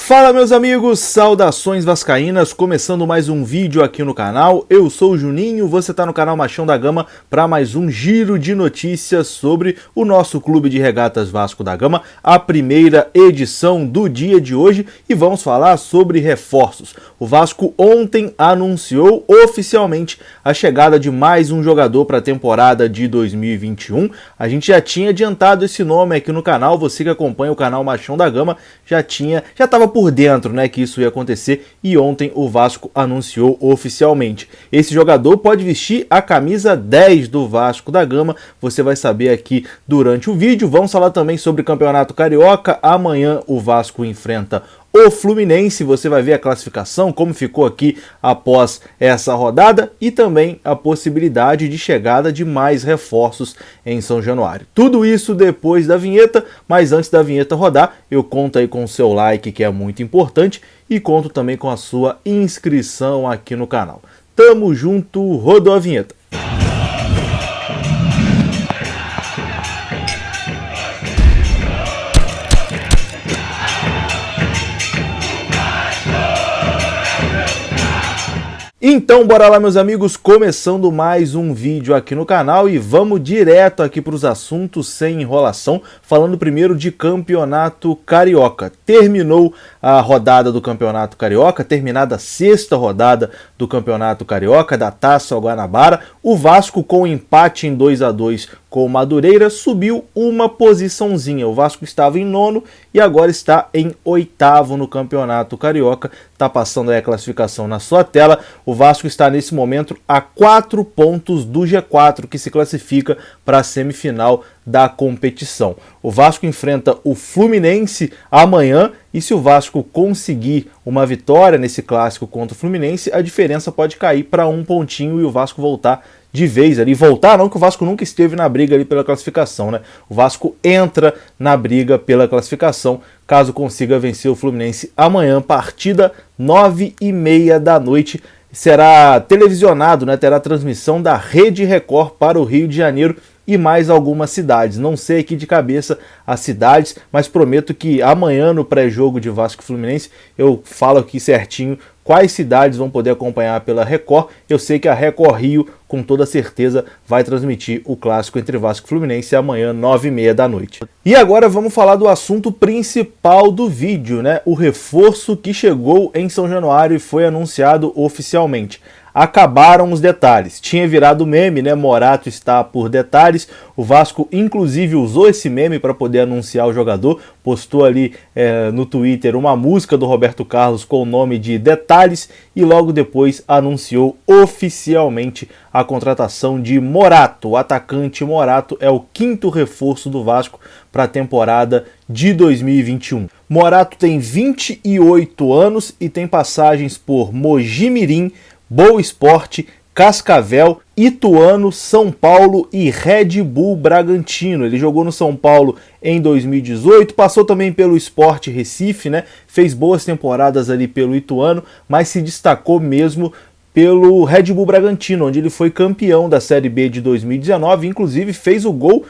Fala meus amigos, saudações vascaínas, começando mais um vídeo aqui no canal. Eu sou o Juninho, você está no canal Machão da Gama para mais um giro de notícias sobre o nosso Clube de Regatas Vasco da Gama, a primeira edição do dia de hoje, e vamos falar sobre reforços. O Vasco ontem anunciou oficialmente a chegada de mais um jogador para a temporada de 2021. A gente já tinha adiantado esse nome aqui no canal, você que acompanha o canal Machão da Gama já estava por dentro, né, que isso ia acontecer, e ontem o Vasco anunciou oficialmente. Esse jogador pode vestir a camisa 10 do Vasco da Gama, você vai saber aqui durante o vídeo. Vamos falar também sobre o Campeonato Carioca. Amanhã o Vasco enfrenta o Fluminense, você vai ver a classificação, como ficou aqui após essa rodada, e também a possibilidade de chegada de mais reforços em São Januário. Tudo isso depois da vinheta, mas antes da vinheta rodar, eu conto aí com o seu like, que é muito importante, e conto também com a sua inscrição aqui no canal. Tamo junto, rodou a vinheta. Então bora lá meus amigos, começando mais um vídeo aqui no canal e vamos direto aqui para os assuntos sem enrolação, falando primeiro de Campeonato Carioca. Terminou a rodada do Campeonato Carioca, terminada a sexta rodada do Campeonato Carioca, da Taça Guanabara. O Vasco, com empate em 2-2 com o Madureira, subiu uma posiçãozinha. O Vasco estava em nono e agora está em oitavo no Campeonato Carioca. Está passando aí a classificação na sua tela. O Vasco está nesse momento a 4 pontos do G4, que se classifica para a semifinal da competição. O Vasco enfrenta o Fluminense amanhã, e se o Vasco conseguir uma vitória nesse clássico contra o Fluminense, a diferença pode cair para um pontinho e o Vasco voltar de vez ali. Voltar não, que o Vasco nunca esteve na briga ali pela classificação, né? O Vasco entra na briga pela classificação caso consiga vencer o Fluminense amanhã, partida 9h30 da noite. Será televisionado, né? Terá transmissão da Rede Record para o Rio de Janeiro e mais algumas cidades. Não sei aqui de cabeça as cidades, mas prometo que amanhã no pré-jogo de Vasco e Fluminense eu falo aqui certinho quais cidades vão poder acompanhar pela Record. Eu sei que a Record Rio, com toda certeza, vai transmitir o clássico entre Vasco e Fluminense amanhã, 9h30 da noite. E agora vamos falar do assunto principal do vídeo, né? O reforço que chegou em São Januário e foi anunciado oficialmente. Acabaram os detalhes. Tinha virado meme, né? Morato está por detalhes. O Vasco, inclusive, usou esse meme para poder anunciar o jogador. Postou ali no Twitter uma música do Roberto Carlos com o nome de Detalhes e logo depois anunciou oficialmente a contratação de Morato. O atacante Morato é o 5º reforço do Vasco para a temporada de 2021. Morato tem 28 anos e tem passagens por Mogi Mirim, Boa Esporte, Cascavel, Ituano, São Paulo e Red Bull Bragantino. Ele jogou no São Paulo em 2018, passou também pelo Sport Recife, né? Fez boas temporadas ali pelo Ituano, mas se destacou mesmo pelo Red Bull Bragantino, onde ele foi campeão da Série B de 2019, inclusive fez o gol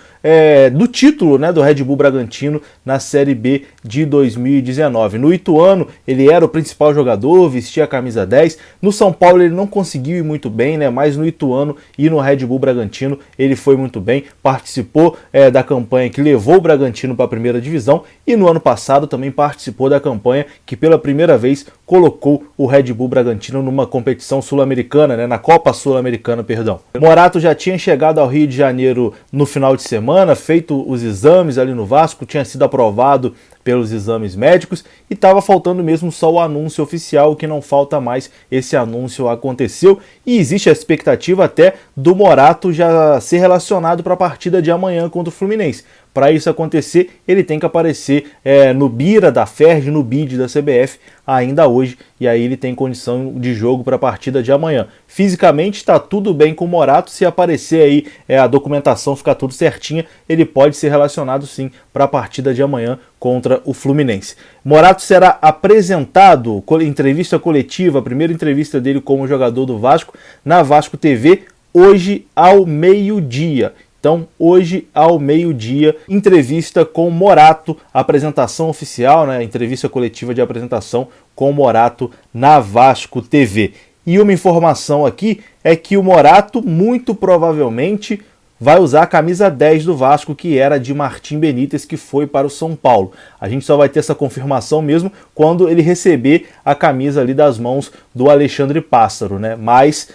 do título, né, do Red Bull Bragantino na Série B de 2019. No Ituano ele era o principal jogador, vestia a camisa 10, no São Paulo ele não conseguiu ir muito bem, né, mas no Ituano e no Red Bull Bragantino ele foi muito bem, participou da campanha que levou o Bragantino para a primeira divisão, e no ano passado também participou da campanha que pela primeira vez colocou o Red Bull Bragantino numa competição sul-americana, né, na Copa Sul-Americana, perdão. Morato já tinha chegado ao Rio de Janeiro no final de semana, feito os exames ali no Vasco, tinha sido aprovado pelos exames médicos e estava faltando mesmo só o anúncio oficial. O que não falta mais, esse anúncio aconteceu e existe a expectativa até do Morato já ser relacionado para a partida de amanhã contra o Fluminense. Para isso acontecer, ele tem que aparecer no Bira da Ferj, no BID da CBF ainda hoje, e aí ele tem condição de jogo para a partida de amanhã. Fisicamente está tudo bem com o Morato, se aparecer aí a documentação, ficar tudo certinha, ele pode ser relacionado sim para a partida de amanhã contra o Fluminense. Morato será apresentado em entrevista coletiva, a primeira entrevista dele como jogador do Vasco, na Vasco TV, hoje ao meio-dia. Então, hoje ao meio-dia, entrevista com Morato, apresentação oficial, né, entrevista coletiva de apresentação com Morato na Vasco TV. E uma informação aqui é que o Morato muito provavelmente vai usar a camisa 10 do Vasco, que era de Martim Benítez, que foi para o São Paulo. A gente só vai ter essa confirmação mesmo quando ele receber a camisa ali das mãos do Alexandre Pássaro, né? Mas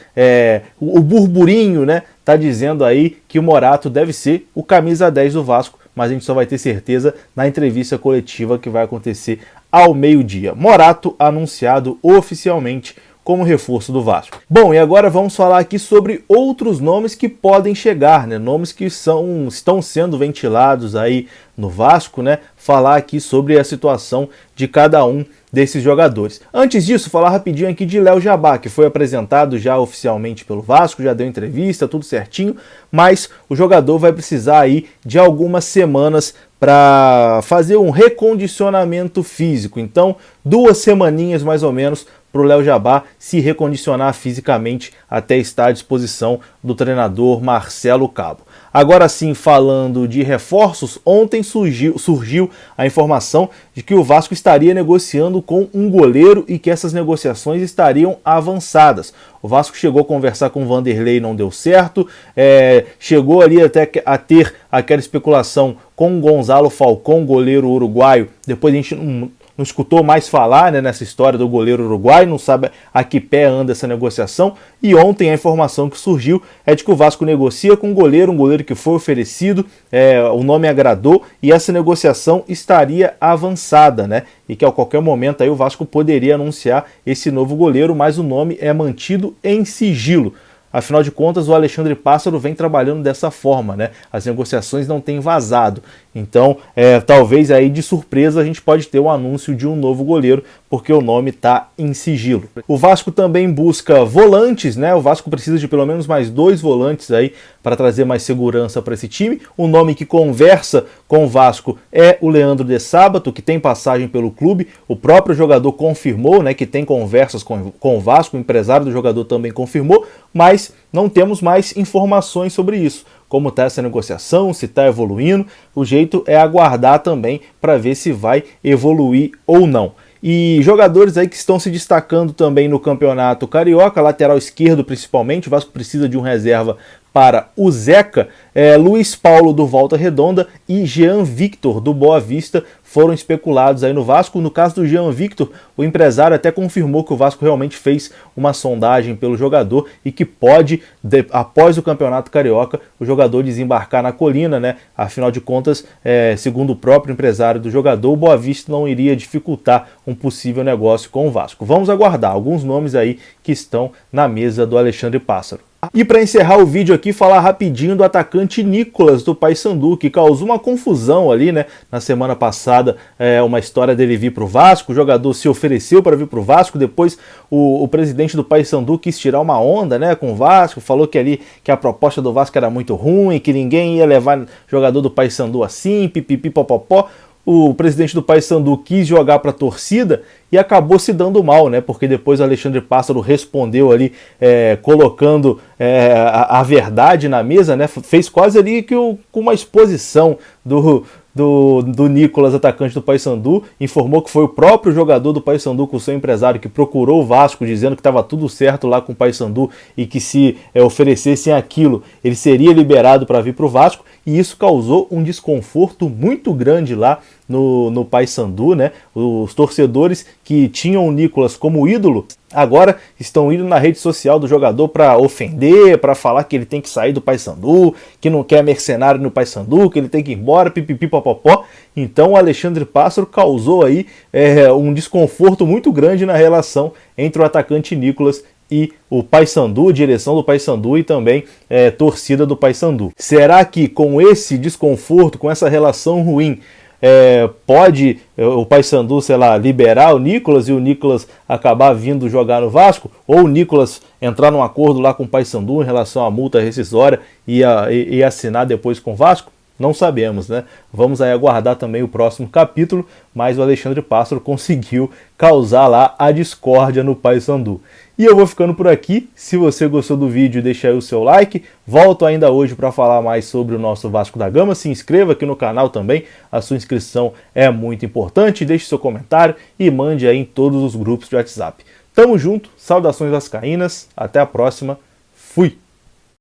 o burburinho, né, tá dizendo aí que o Morato deve ser o camisa 10 do Vasco, mas a gente só vai ter certeza na entrevista coletiva que vai acontecer ao meio-dia. Morato anunciado oficialmente como reforço do Vasco. Bom, e agora vamos falar aqui sobre outros nomes que podem chegar, né? Nomes que estão sendo ventilados aí no Vasco, né? Falar aqui sobre a situação de cada um desses jogadores. Antes disso, falar rapidinho aqui de Léo Jabá, que foi apresentado já oficialmente pelo Vasco, já deu entrevista, tudo certinho, mas o jogador vai precisar aí de algumas semanas para fazer um recondicionamento físico. Então, 2 semaninhas mais ou menos para o Léo Jabá se recondicionar fisicamente até estar à disposição do treinador Marcelo Cabo. Agora sim, falando de reforços, ontem surgiu a informação de que o Vasco estaria negociando com um goleiro e que essas negociações estariam avançadas. O Vasco chegou a conversar com o Vanderlei, não deu certo, chegou ali até a ter aquela especulação com o Gonzalo Falcão, goleiro uruguaio. Depois a gente não escutou mais falar, né, nessa história do goleiro uruguaio, não sabe a que pé anda essa negociação. E ontem a informação que surgiu é de que o Vasco negocia com um goleiro que foi oferecido, o nome agradou e essa negociação estaria avançada, né? E que a qualquer momento aí o Vasco poderia anunciar esse novo goleiro, mas o nome é mantido em sigilo. Afinal de contas, o Alexandre Pássaro vem trabalhando dessa forma, né? As negociações não têm vazado. Então, talvez aí de surpresa a gente pode ter o anúncio de um novo goleiro, porque o nome está em sigilo. O Vasco também busca volantes, né? O Vasco precisa de pelo menos mais 2 volantes aí para trazer mais segurança para esse time. O nome que conversa com o Vasco é o Leandro de Sábato, que tem passagem pelo clube. O próprio jogador confirmou, né, que tem conversas com o Vasco, o empresário do jogador também confirmou, mas não temos mais informações sobre isso. Como está essa negociação, se está evoluindo, o jeito é aguardar também para ver se vai evoluir ou não. E jogadores aí que estão se destacando também no Campeonato Carioca, lateral esquerdo principalmente, o Vasco precisa de um reserva para o Zeca, Luiz Paulo do Volta Redonda e Jean Victor do Boa Vista foram especulados aí no Vasco. No caso do Jean Victor, o empresário até confirmou que o Vasco realmente fez uma sondagem pelo jogador e que pode, após o Campeonato Carioca, o jogador desembarcar na Colina, né? Afinal de contas, segundo o próprio empresário do jogador, o Boa Vista não iria dificultar um possível negócio com o Vasco. Vamos aguardar alguns nomes aí que estão na mesa do Alexandre Pássaro. E para encerrar o vídeo aqui, falar rapidinho do atacante Nicolas do Paysandu, que causou uma confusão ali, né? Na semana passada, uma história dele vir para o Vasco, o jogador se ofereceu para vir para o Vasco, depois o presidente do Paysandu quis tirar uma onda, né, com o Vasco, falou que a proposta do Vasco era muito ruim, que ninguém ia levar jogador do Paysandu assim, pipipi popopó. O presidente do Paysandu quis jogar para a torcida e acabou se dando mal, né? Porque depois o Alexandre Pássaro respondeu ali, colocando a verdade na mesa, né? Fez quase ali com uma exposição do Nicolas, atacante do Paysandu, informou que foi o próprio jogador do Paysandu com o seu empresário que procurou o Vasco, dizendo que estava tudo certo lá com o Paysandu e que se oferecessem aquilo, ele seria liberado para vir para o Vasco, e isso causou um desconforto muito grande lá no Paysandu, né? Os torcedores que tinham o Nicolas como ídolo agora estão indo na rede social do jogador para ofender, para falar que ele tem que sair do Paysandu, que não quer mercenário no Paysandu, que ele tem que ir embora, pipipi popopó. Então o Alexandre Pássaro causou aí um desconforto muito grande na relação entre o atacante Nicolas e o Paysandu, direção do Paysandu e também torcida do Paysandu. Será que com esse desconforto, com essa relação ruim, pode o Paysandu, sei lá, liberar o Nicolas e o Nicolas acabar vindo jogar no Vasco? Ou o Nicolas entrar num acordo lá com o Paysandu em relação à multa rescisória e assinar depois com o Vasco? Não sabemos, né? Vamos aí aguardar também o próximo capítulo, mas o Alexandre Pássaro conseguiu causar lá a discórdia no Paysandu. E eu vou ficando por aqui. Se você gostou do vídeo, deixa aí o seu like. Volto ainda hoje para falar mais sobre o nosso Vasco da Gama. Se inscreva aqui no canal também. A sua inscrição é muito importante. Deixe seu comentário e mande aí em todos os grupos de WhatsApp. Tamo junto. Saudações vascaínas. Até a próxima. Fui!